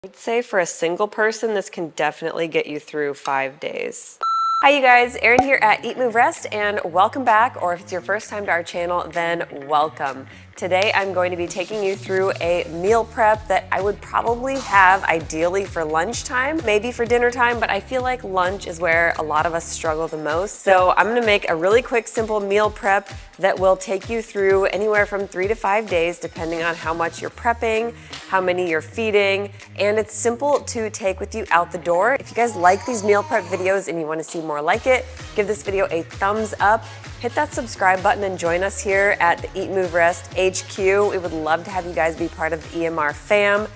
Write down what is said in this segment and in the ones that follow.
I'd say for a single person, this can definitely get you through 5 days. Hi you guys, Erin here at EatMoveRest and welcome back, or if it's your first time to our channel, then welcome. Today I'm going to be taking you through a meal prep that I would probably have ideally for lunchtime, maybe for dinner time, but I feel like lunch is where a lot of us struggle the most. So I'm gonna make a really quick, simple meal prep that will take you through anywhere from 3 to 5 days, depending on how much you're prepping, how many you're feeding, and it's simple to take with you out the door. If you guys like these meal prep videos and you wanna see more like it, give this video a thumbs up. Hit that subscribe button and join us here at the EatMoveRest HQ. We would love to have you guys be part of the EMR fam.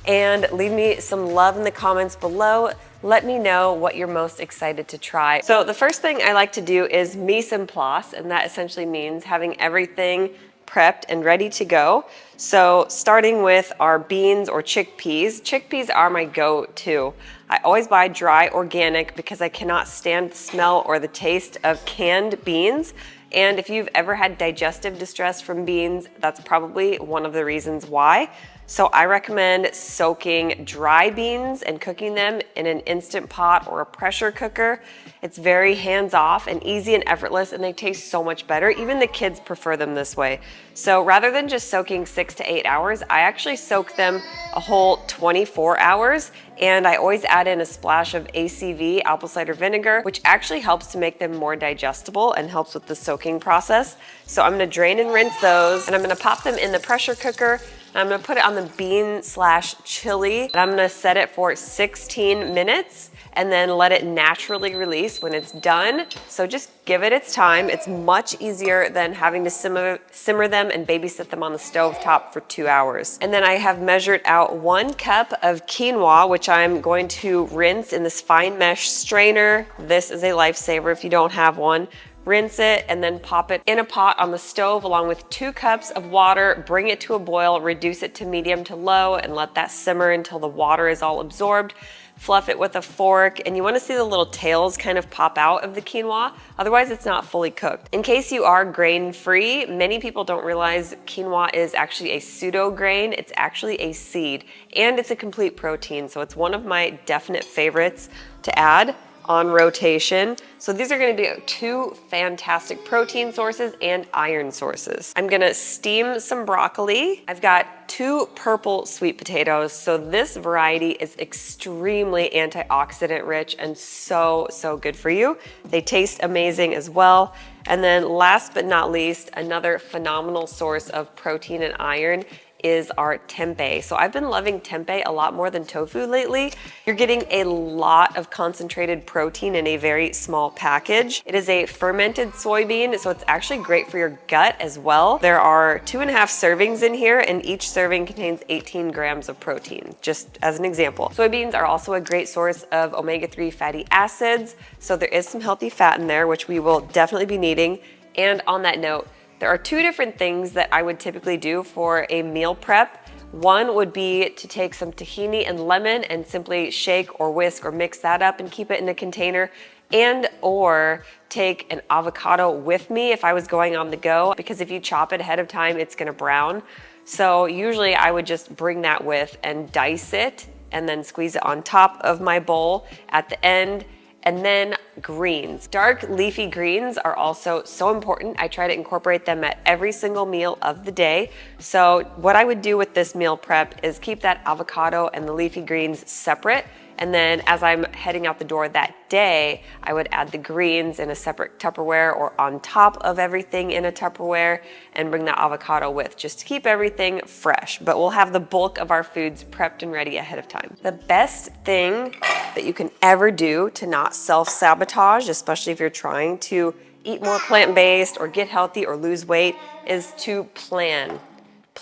And leave me some love in the comments below. Let me know what you're most excited to try. So the first thing I like to do is mise en place, and that essentially means having everything prepped and ready to go. So starting with our beans or chickpeas. Chickpeas are my go-to. I always buy dry organic because I cannot stand the smell or the taste of canned beans. And if you've ever had digestive distress from beans, that's probably one of the reasons why. So I recommend soaking dry beans and cooking them in an Instant Pot or a pressure cooker. It's very hands-off and easy and effortless, and they taste so much better. Even the kids prefer them this way. So rather than just soaking 6 to 8 hours, I actually soak them a whole 24 hours, and I always add in a splash of ACV, apple cider vinegar, which actually helps to make them more digestible and helps with the soaking process. So I'm gonna drain and rinse those, and I'm gonna pop them in the pressure cooker. I'm gonna put it on the bean/chili, and I'm gonna set it for 16 minutes and then let it naturally release when it's done. So just give it its time. It's much easier than having to simmer them and babysit them on the stove top for 2 hours. And then I have measured out 1 cup of quinoa, which I'm going to rinse in this fine mesh strainer. This is a lifesaver if you don't have one. Rinse it and then pop it in a pot on the stove along with 2 cups of water. Bring it to a boil, reduce it to medium to low, and let that simmer until the water is all absorbed. Fluff it with a fork, and you want to see the little tails kind of pop out of the quinoa, otherwise it's not fully cooked. In case you are grain-free, many people don't realize quinoa is actually a pseudo grain. It's actually a seed, and it's a complete protein, so it's one of my definite favorites to add on rotation. So these are gonna be 2 fantastic protein sources and iron sources. I'm gonna steam some broccoli. I've got 2 purple sweet potatoes. So this variety is extremely antioxidant rich and so good for you. They taste amazing as well. And then last but not least, another phenomenal source of protein and iron is our tempeh. So I've been loving tempeh a lot more than tofu lately. You're getting a lot of concentrated protein in a very small package. It is a fermented soybean, so it's actually great for your gut as well. There are 2.5 servings in here, and each serving contains 18 grams of protein, just as an example. Soybeans are also a great source of omega-3 fatty acids, so there is some healthy fat in there, which we will definitely be needing. And on that note, there are 2 different things that I would typically do for a meal prep. One would be to take some tahini and lemon and simply shake or whisk or mix that up and keep it in a container, and or take an avocado with me if I was going on the go, because if you chop it ahead of time, it's gonna brown. So usually I would just bring that with and dice it and then squeeze it on top of my bowl at the end. And then greens. Dark leafy greens are also so important. I try to incorporate them at every single meal of the day. So what I would do with this meal prep is keep that avocado and the leafy greens separate. And then as I'm heading out the door that day, I would add the greens in a separate Tupperware or on top of everything in a Tupperware and bring the avocado with, just to keep everything fresh. But we'll have the bulk of our foods prepped and ready ahead of time. The best thing that you can ever do to not self-sabotage, especially if you're trying to eat more plant-based or get healthy or lose weight, is to plan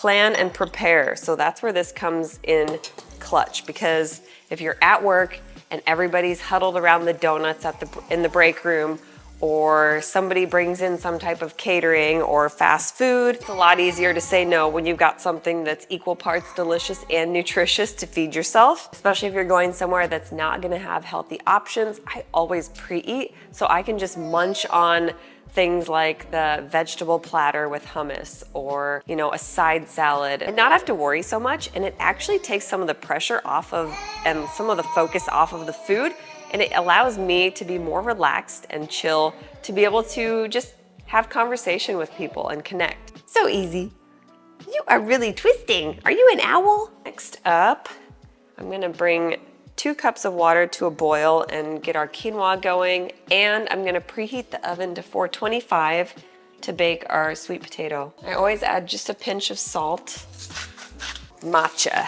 and prepare. So that's where this comes in clutch, because if you're at work and everybody's huddled around the donuts in the break room, or somebody brings in some type of catering or fast food, it's a lot easier to say no when you've got something that's equal parts delicious and nutritious to feed yourself, especially if you're going somewhere that's not gonna have healthy options. I always pre-eat, so I can just munch on things like the vegetable platter with hummus or, you know, a side salad and not have to worry so much. And it actually takes some of the pressure off of and some of the focus off of the food. And it allows me to be more relaxed and chill, to be able to just have conversation with people and connect. So easy. You are really twisting. Are you an owl? Next up, I'm gonna bring 2 cups of water to a boil and get our quinoa going. And I'm gonna preheat the oven to 425 to bake our sweet potato. I always add just a pinch of salt. Matcha.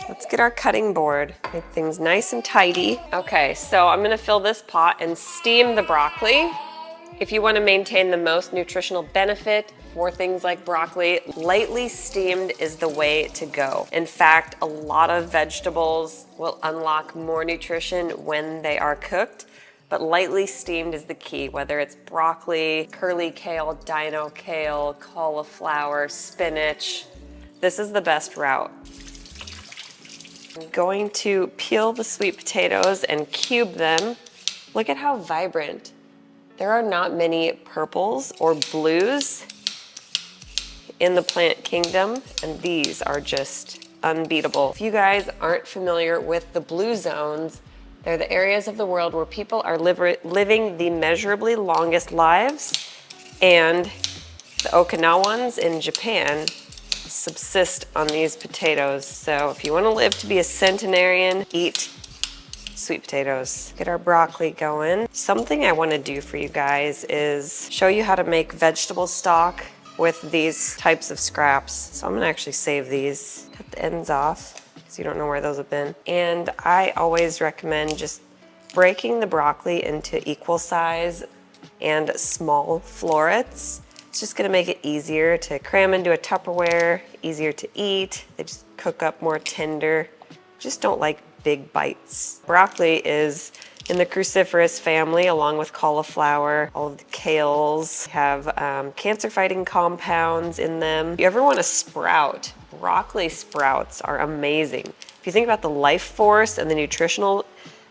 Let's get our cutting board. Make things nice and tidy. Okay, so I'm gonna fill this pot and steam the broccoli. If you wanna maintain the most nutritional benefit for things like broccoli, lightly steamed is the way to go. In fact, a lot of vegetables will unlock more nutrition when they are cooked, but lightly steamed is the key, whether it's broccoli, curly kale, dino kale, cauliflower, spinach. This is the best route. I'm going to peel the sweet potatoes and cube them. Look at how vibrant. There are not many purples or blues in the plant kingdom, and these are just unbeatable. If you guys aren't familiar with the blue zones, they're the areas of the world where people are living the measurably longest lives, and the Okinawans in Japan subsist on these potatoes. So if you want to live to be a centenarian, eat sweet potatoes. Get our broccoli going. Something I want to do for you guys is show you how to make vegetable stock with these types of scraps. So I'm gonna actually save these. Cut the ends off because you don't know where those have been. And I always recommend just breaking the broccoli into equal size and small florets. It's just gonna make it easier to cram into a Tupperware, easier to eat. They just cook up more tender. Just don't like big bites. Broccoli is in the cruciferous family, along with cauliflower. All of the kales have cancer-fighting compounds in them. If you ever want a sprout, broccoli sprouts are amazing. If you think about the life force and the nutritional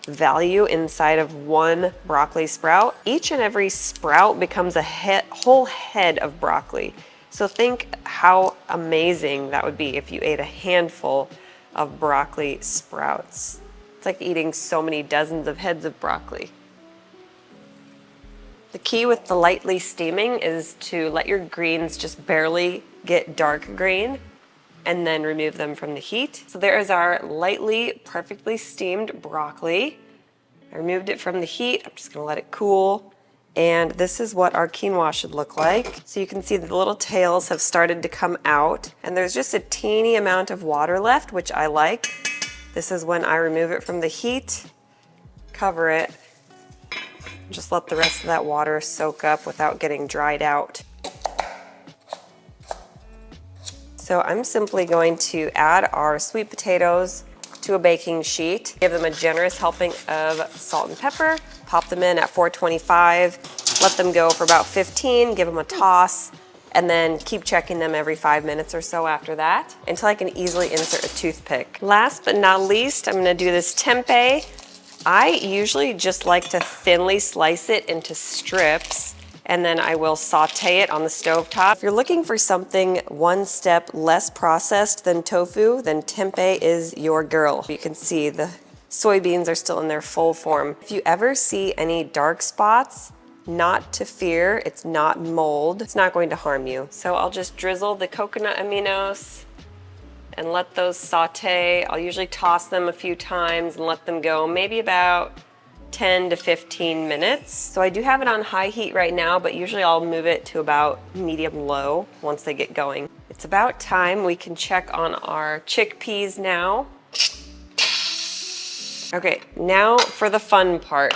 value inside of one broccoli sprout, each and every sprout becomes a whole head of broccoli. So think how amazing that would be if you ate a handful of broccoli sprouts. It's like eating so many dozens of heads of broccoli. The key with the lightly steaming is to let your greens just barely get dark green and then remove them from the heat. So there is our lightly, perfectly steamed broccoli. I removed it from the heat. I'm just gonna let it cool. And this is what our quinoa should look like. So you can see the little tails have started to come out, and there's just a teeny amount of water left, which I like. This is when I remove it from the heat, cover it, just let the rest of that water soak up without getting dried out. So I'm simply going to add our sweet potatoes to a baking sheet, give them a generous helping of salt and pepper, pop them in at 425, let them go for about 15, give them a toss, and then keep checking them every 5 minutes or so after that until I can easily insert a toothpick. Last but not least, I'm gonna do this tempeh. I usually just like to thinly slice it into strips, and then I will saute it on the stovetop. If you're looking for something one step less processed than tofu, then tempeh is your girl. You can see the soybeans are still in their full form. If you ever see any dark spots, not to fear, it's not mold. It's not going to harm you. So I'll just drizzle the coconut aminos and let those saute. I'll usually toss them a few times and let them go maybe about 10 to 15 minutes. So I do have it on high heat right now, but usually I'll move it to about medium low once they get going. It's about time we can check on our chickpeas now. Okay, now for the fun part.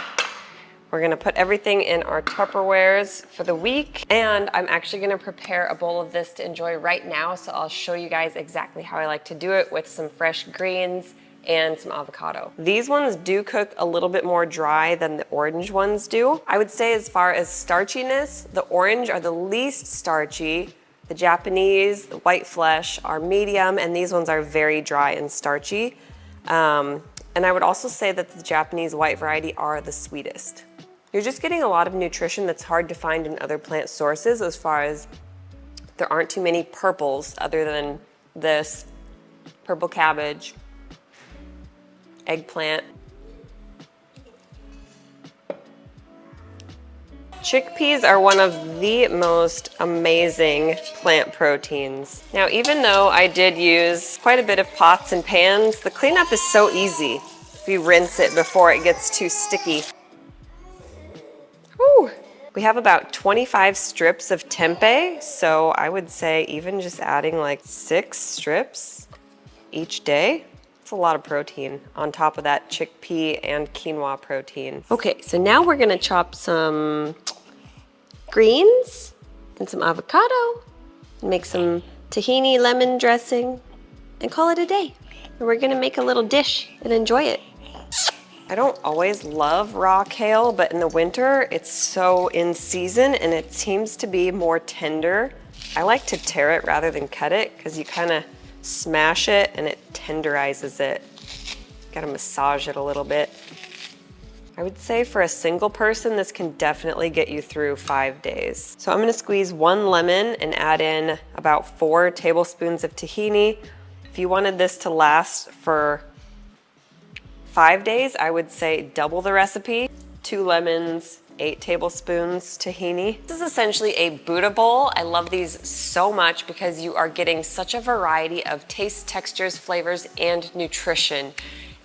We're gonna put everything in our Tupperwares for the week, and I'm actually gonna prepare a bowl of this to enjoy right now, so I'll show you guys exactly how I like to do it with some fresh greens and some avocado. These ones do cook a little bit more dry than the orange ones do. I would say as far as starchiness, the orange are the least starchy. The Japanese, the white flesh, are medium, and these ones are very dry and starchy. And I would also say that the Japanese white variety are the sweetest. You're just getting a lot of nutrition that's hard to find in other plant sources, as far as there aren't too many purples other than this purple cabbage, eggplant. Chickpeas are one of the most amazing plant proteins. Now, even though I did use quite a bit of pots and pans, the cleanup is so easy if you rinse it before it gets too sticky. Whew. We have about 25 strips of tempeh, so I would say even just adding like 6 strips each day, it's a lot of protein on top of that chickpea and quinoa protein. Okay, so now we're gonna chop some greens and some avocado, make some tahini lemon dressing, and call it a day. And we're gonna make a little dish and enjoy it. I don't always love raw kale, but in the winter, it's so in season and it seems to be more tender. I like to tear it rather than cut it because you kind of smash it and it tenderizes it. Gotta massage it a little bit. I would say for a single person, this can definitely get you through 5 days. So I'm gonna squeeze 1 lemon and add in about 4 tablespoons of tahini. If you wanted this to last for 5 days, I would say double the recipe. 2 lemons, 8 tablespoons tahini. This is essentially a Buddha bowl. I love these so much because you are getting such a variety of tastes, textures, flavors, and nutrition.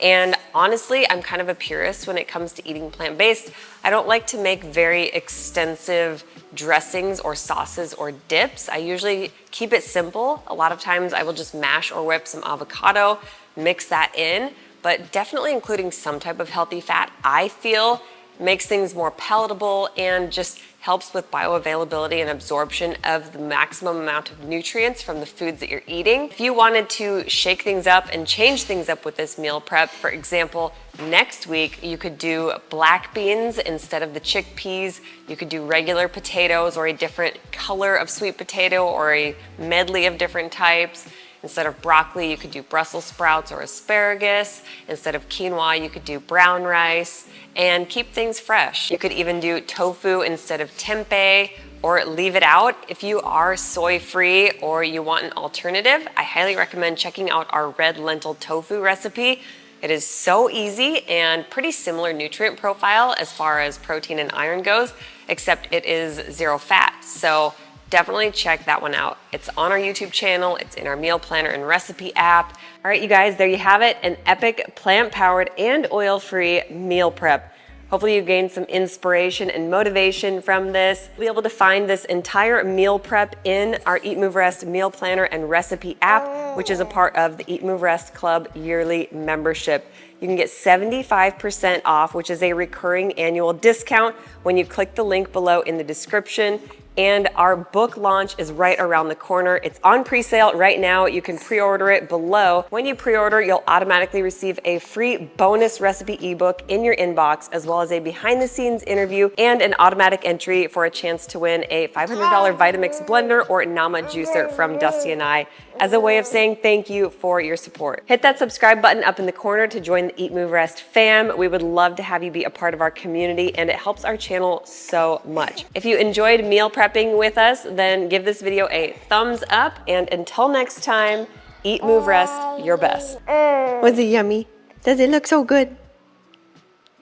And honestly, I'm kind of a purist when it comes to eating plant-based. I don't like to make very extensive dressings or sauces or dips. I usually keep it simple. A lot of times I will just mash or whip some avocado, mix that in, but definitely including some type of healthy fat, I feel makes things more palatable and just helps with bioavailability and absorption of the maximum amount of nutrients from the foods that you're eating. If you wanted to shake things up and change things up with this meal prep, for example, next week you could do black beans instead of the chickpeas. You could do regular potatoes or a different color of sweet potato or a medley of different types. Instead of broccoli, you could do Brussels sprouts or asparagus. Instead of quinoa, you could do brown rice and keep things fresh. You could even do tofu instead of tempeh or leave it out. If you are soy-free or you want an alternative, I highly recommend checking out our red lentil tofu recipe. It is so easy and pretty similar nutrient profile as far as protein and iron goes, except it is 0 fat. So definitely check that one out. It's on our YouTube channel, it's in our meal planner and recipe app. All right, you guys, there you have it, an epic plant-powered and oil-free meal prep. Hopefully you gained some inspiration and motivation from this. You'll be able to find this entire meal prep in our EatMoveRest meal planner and recipe app, which is a part of the EatMoveRest Club yearly membership. You can get 75% off, which is a recurring annual discount when you click the link below in the description. And our book launch is right around the corner. It's on pre-sale right now. You can pre-order it below. When you pre-order, you'll automatically receive a free bonus recipe ebook in your inbox, as well as a behind-the-scenes interview and an automatic entry for a chance to win a $500 Vitamix blender or Nama juicer from Dusty and I, as a way of saying thank you for your support. Hit that subscribe button up in the corner to join the EatMoveRest fam. We would love to have you be a part of our community, and it helps our channel so much. If you enjoyed meal prepping with us, then give this video a thumbs up, and until next time, eat, move, rest your best. Was it yummy? Does it look so good?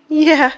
Yeah.